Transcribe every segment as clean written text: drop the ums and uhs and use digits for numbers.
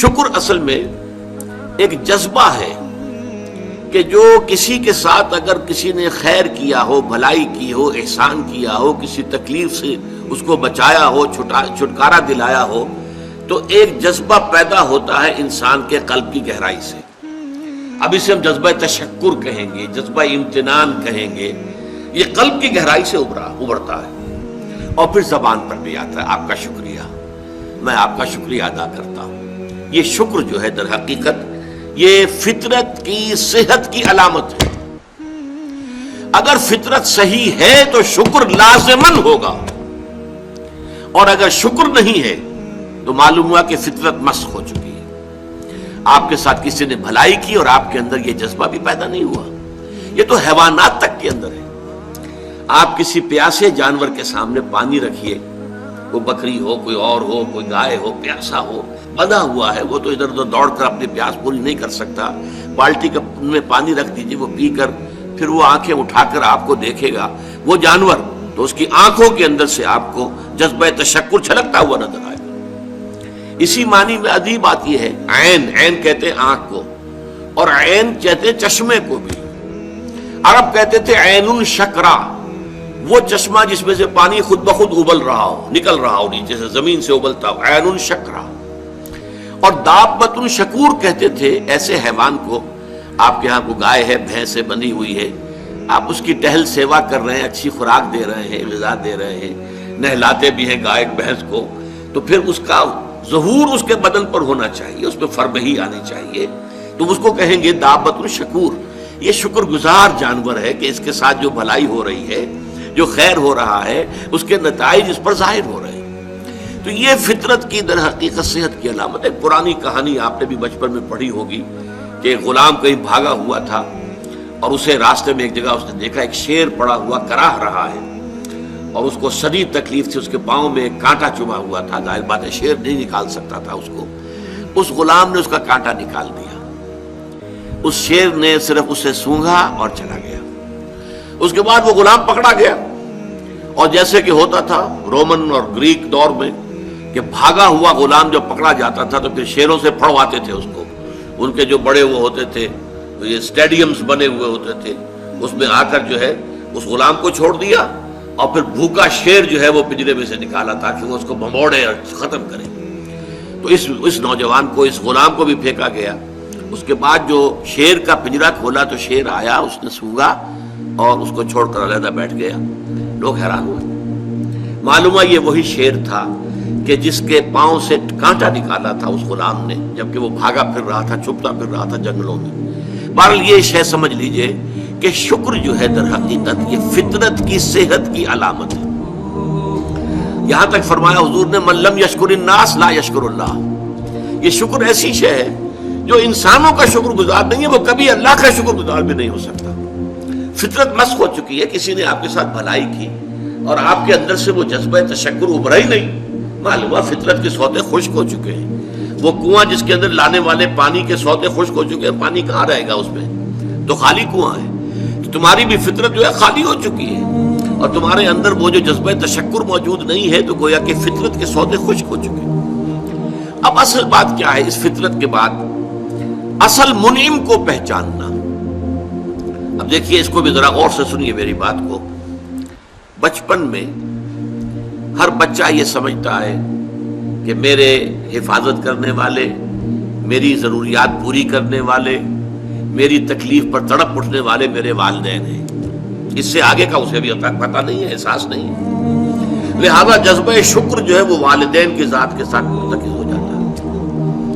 شکر اصل میں ایک جذبہ ہے کہ جو کسی کے ساتھ اگر کسی نے خیر کیا ہو، بھلائی کی ہو، احسان کیا ہو، کسی تکلیف سے اس کو بچایا ہو، چھٹکارا دلایا ہو، تو ایک جذبہ پیدا ہوتا ہے انسان کے قلب کی گہرائی سے. اب اسے ہم جذبہ تشکر کہیں گے، جذبہ امتنان کہیں گے. یہ قلب کی گہرائی سے ابھرتا ہے اور پھر زبان پر بھی آتا ہے. آپ کا شکریہ، میں آپ کا شکریہ ادا کرتا ہوں. یہ شکر جو ہے در حقیقت یہ فطرت کی صحت کی علامت ہے. اگر فطرت صحیح ہے تو شکر لازماً ہوگا، اور اگر شکر نہیں ہے تو معلوم ہوا کہ فطرت مسخ ہو چکی ہے. آپ کے ساتھ کسی نے بھلائی کی اور آپ کے اندر یہ جذبہ بھی پیدا نہیں ہوا. یہ تو حیوانات تک کے اندر ہے. آپ کسی پیاسے جانور کے سامنے پانی رکھیے، کوئی بکری ہو، کوئی اور ہو، کوئی گائے ہو، پیاسا ہو، بندھا ہوا ہے، وہ تو ادھر ادھر دوڑ کر اپنی پیاس پوری نہیں کر سکتا. بالٹی میں پانی رکھ دیجیے، وہ پی کر پھر وہ آنکھیں اٹھا کر آپ کو دیکھے گا. وہ جانور تو اس کی آنکھوں کے اندر سے آپ کو جذبہ تشکر چھلکتا ہوا نظر آئے گا. اسی معنی میں عجیب بات یہ ہے، عین، عین کہتے ہیں آنکھ کو، اور عین کہتے ہیں چشمے کو بھی. عرب کہتے تھے عین الشکرا، وہ چشمہ جس میں سے پانی خود بخود ابل رہا ہو، نکل رہا ہو نیچے سے، زمین سے ابلتا ہو، عین الشکرا. اور دابۃ شکور کہتے تھے ایسے حیوان کو. آپ کے ہاں کو گائے ہے، بھینس بندھی ہوئی ہے، آپ اس کی ٹہل سیوا کر رہے ہیں، اچھی خوراک دے رہے ہیں، غذا دے رہے ہیں، نہلاتے بھی ہیں گائے بھینس کو، تو پھر اس کا ظہور اس کے بدن پر ہونا چاہیے، اس پہ فربہی آنی چاہیے. تو اس کو کہیں گے دابۃ شکور. یہ شکر گزار جانور ہے کہ اس کے ساتھ جو بھلائی ہو رہی ہے، جو خیر ہو رہا ہے، اس کے نتائج اس پر ظاہر ہو رہے ہیں. تو یہ فطرت کی در حقیقت صحت کی علامت ہے. پرانی کہانی آپ نے بھی بچپن میں پڑھی ہوگی کہ ایک غلام کہیں بھاگا ہوا تھا اور اسے راستے میں ایک جگہ اس نے دیکھا ایک شیر پڑا ہوا کراہ رہا ہے، اور اس کو شدید تکلیف تھی. اس کے پاؤں میں ایک کانٹا چبھا ہوا تھا. ظاہر بات ہے شیر نہیں نکال سکتا تھا اس کو. اس غلام نے اس کا کانٹا نکال دیا. اس شیر نے صرف اسے سونگھا اور چلا گیا. اس کے بعد وہ غلام پکڑا گیا، اور جیسے کہ ہوتا تھا رومن اور گریک دور میں کہ بھاگا ہوا غلام جب پکڑا جاتا تھا تو پھر شیروں سے پھڑواتے تھے اس کو. ان کے جو بڑے وہ ہوتے تھے، یہ اسٹیڈیمز بنے ہوئے ہوتے تھے، اس میں آ کر جو ہے اس غلام کو چھوڑ دیا، اور پھر بھوکا شیر جو ہے وہ پنجرے میں سے نکالا تاکہ وہ اس کو بھموڑے اور ختم کرے. تو اس نوجوان کو، اس غلام کو بھی پھینکا گیا. اس کے بعد جو شیر کا پنجرا کھولا تو شیر آیا، اس نے سونگا اور اس کو چھوڑ کر علیحدہ بیٹھ گیا. لوگ حیران ہوئے. معلوم ہوا یہ وہی شیر تھا کہ جس کے پاؤں سے کانٹا نکالا تھا اس غلام نے، جبکہ وہ بھاگا پھر رہا تھا، چھپتا پھر رہا تھا جنگلوں میں. بہرحال یہ شے سمجھ لیجئے کہ شکر جو ہے در حقیقت یہ فطرت کی صحت کی علامت ہے. یہاں تک فرمایا حضور نے من لم یشکر الناس لا یشکر اللہ. یہ شکر ایسی شے ہے جو انسانوں کا شکر گزار نہیں ہے، وہ کبھی اللہ کا شکر گزار بھی نہیں ہو سکتا. فطرت مسخ ہو چکی ہے. کسی نے آپ کے ساتھ بھلائی کی اور آپ کے اندر سے وہ جذبہ تشکر ابھرا ہی نہیں، معلوم ہوا فطرت کے سوتے خشک ہو چکے ہیں. وہ کنواں جس کے اندر لانے والے پانی کے سوتے خشک ہو چکے ہیں، پانی کہاں رہے گا اس میں؟ تو خالی کنواں ہے. تو تمہاری بھی فطرت جو ہے خالی ہو چکی ہے، اور تمہارے اندر وہ جو جذبہ تشکر موجود نہیں ہے، تو گویا کہ فطرت کے سوتے خشک ہو چکے ہیں. اب اصل بات کیا ہے اس فطرت کے بعد؟ اصل منعم کو پہچاننا. اب دیکھیے اس کو بھی ذرا غور سے سنیے میری بات کو. بچپن میں ہر بچہ یہ سمجھتا ہے کہ میرے حفاظت کرنے والے، میری ضروریات پوری کرنے والے، میری تکلیف پر تڑپ اٹھنے والے میرے والدین ہیں. اس سے آگے کا اسے بھی پتہ نہیں ہے، احساس نہیں ہے. لہذا جذبہ شکر جو ہے وہ والدین کی ذات کے ساتھ منتقل ہو جاتا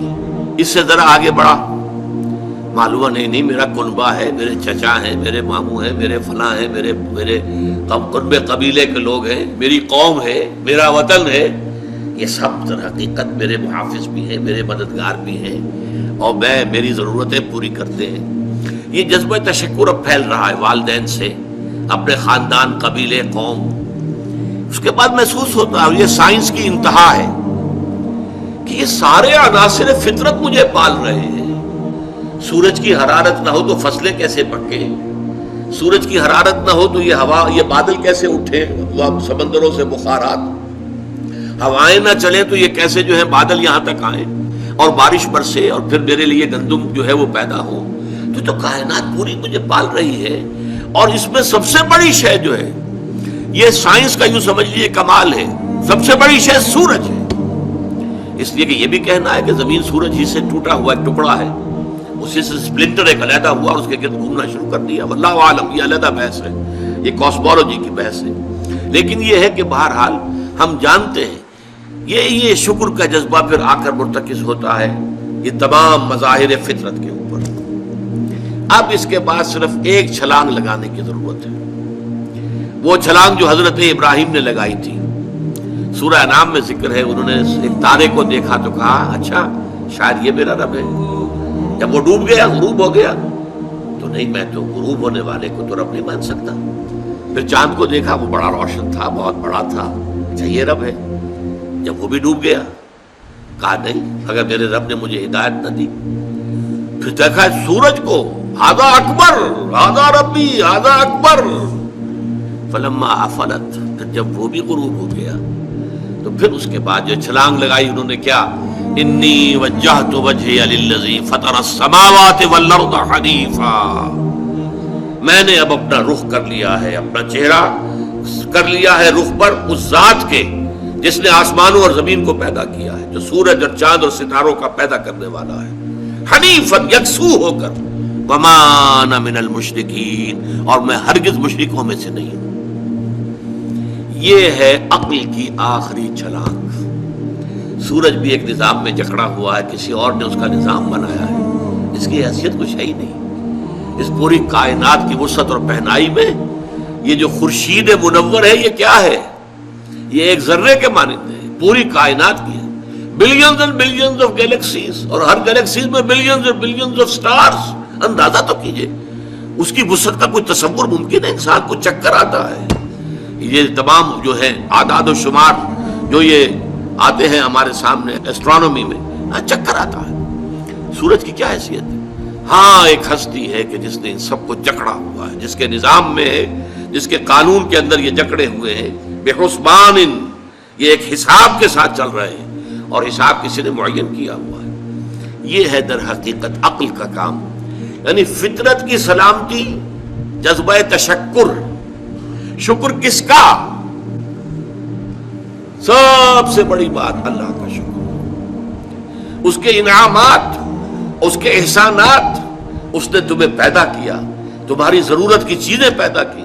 ہے. اس سے ذرا آگے بڑھا، معلوم نہیں میرا کنبہ ہے، میرے چچا ہیں، میرے ماموں ہیں، میرے فلاں ہیں، میرے قرب قبیلے کے لوگ ہیں، میری قوم ہے، میرا وطن ہے. یہ سب در حقیقت میرے محافظ بھی ہیں، میرے مددگار بھی ہیں، اور میری ضرورتیں پوری کرتے ہیں. یہ جذبہ تشکر اب پھیل رہا ہے والدین سے، اپنے خاندان، قبیلے، قوم. اس کے بعد محسوس ہوتا ہے، یہ سائنس کی انتہا ہے کہ یہ سارے عناصر فطرت مجھے پال رہے ہیں. سورج کی حرارت نہ ہو تو فصلیں کیسے پکیں؟ سورج کی حرارت نہ ہو تو یہ ہوا، یہ بادل کیسے اٹھے، سمندروں سے بخارات؟ ہوائیں نہ چلیں تو یہ کیسے جو ہے بادل یہاں تک آئیں؟ اور بارش برسے اور پھر میرے لیے گندم جو ہے وہ پیدا ہو، تو کائنات پوری مجھے پال رہی ہے. اور اس میں سب سے بڑی شے جو ہے، یہ سائنس کا یوں سمجھ لیجیے کمال ہے، سب سے بڑی شے سورج ہے. اس لیے کہ یہ بھی کہنا ہے کہ زمین سورج ہی سے ٹوٹا ہوا ایک ٹکڑا ہے، اسی سے سپلنٹر ایک علیحدہ ہوا اور اس کے گرد گھومنا شروع کر دیا. واللہ عالم، یہ علیحدہ بحث ہے، یہ کاسمولوجی کی بحث ہے. لیکن یہ ہے کہ بہرحال ہم جانتے ہیں یہ شکر کا جذبہ پھر آ کر مرتکز ہوتا ہے یہ تمام مظاہر فطرت کے اوپر. اب اس کے بعد صرف ایک چھلانگ لگانے کی ضرورت ہے، وہ چھلانگ جو حضرت ابراہیم نے لگائی تھی. سورہ انعام میں ذکر ہے، انہوں نے ایک تارے کو دیکھا تو کہا اچھا شاید یہ میرا رب ہے. جب وہ ڈوب گیا، غروب ہو گیا، تو نہیں میں تو غروب ہونے والے کو تو رب نہیں مان سکتا. پھر چاند کو دیکھا، وہ بڑا روشن تھا، بہت بڑا تھا، اچھا یہ رب ہے. جب وہ بھی ڈوب گیا، کہا نہیں اگر میرے رب نے مجھے ہدایت نہ دی. پھر دیکھا سورج کو، ھذا اکبر، ھذا ربی، ھذا اکبر. فلما افلت، پھر جب وہ بھی غروب ہو گیا تو پھر اس کے بعد جو چھلانگ لگائی انہوں نے کیا، انی وجہت وجہی للذی فطر السماوات والارض حنیفا. میں نے اب اپنا رخ کر لیا ہے، اپنا چہرہ کر لیا ہے رخ پر اس ذات کے جس نے آسمانوں اور زمین کو پیدا کیا ہے، جو سورج اور چاند اور ستاروں کا پیدا کرنے والا ہے. حنیفا، یکسو ہو کر. وما انا من المشرکین، اور میں ہرگز مشرکوں میں سے نہیں ہوں. یہ ہے عقل کی آخری چھلانگ. سورج بھی ایک نظام میں جکڑا ہوا ہے، کسی اور نے اس کا نظام بنایا ہے، اس کی حیثیت کچھ ہے ہی نہیں. اس پوری کائنات کی وسعت اور پہنائی میں یہ جو خورشید منور ہے یہ کیا ہے؟ یہ ایک ذرے کے مانند ہے، پوری کائنات کی ہے. Billions and billions of galaxies, اور ہر گیلیکسیز میں بلینز اور بلینز آف سٹارز. اندازہ تو کیجئے اس کی وسعت کا کوئی تصور ممکن ہے؟ انسان کو چکر آتا ہے. یہ تمام جو ہے اعداد و شمار جو یہ آتے ہیں ہمارے سامنے ایسٹرونومی میں، چکر آتا ہے. سورج کی کیا حیثیت ہے؟ ہاں ایک ہستی ہے کہ جس نے ان سب کو جکڑا ہوا ہے، جس کے نظام میں ہے، جس کے قانون کے اندر یہ جکڑے ہوئے ہیں. بحسبان، یہ ایک حساب کے ساتھ چل رہے ہیں اور حساب کسی نے معین کیا ہوا ہے. یہ ہے در حقیقت عقل کا کام، یعنی فطرت کی سلامتی، جذبہ تشکر. شکر کس کا؟ سب سے بڑی بات اللہ کا شکر. اس کے انعامات، اس کے احسانات. اس نے تمہیں پیدا کیا، تمہاری ضرورت کی چیزیں پیدا کی.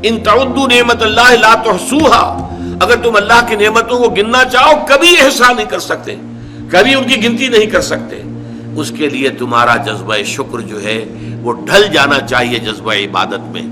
ان تعدوا نعمت اللہ لا تحصوها، اگر تم اللہ کی نعمتوں کو گننا چاہو کبھی احسان نہیں کر سکتے، کبھی ان کی گنتی نہیں کر سکتے. اس کے لیے تمہارا جذبہ شکر جو ہے وہ ڈھل جانا چاہیے جذبہ عبادت میں.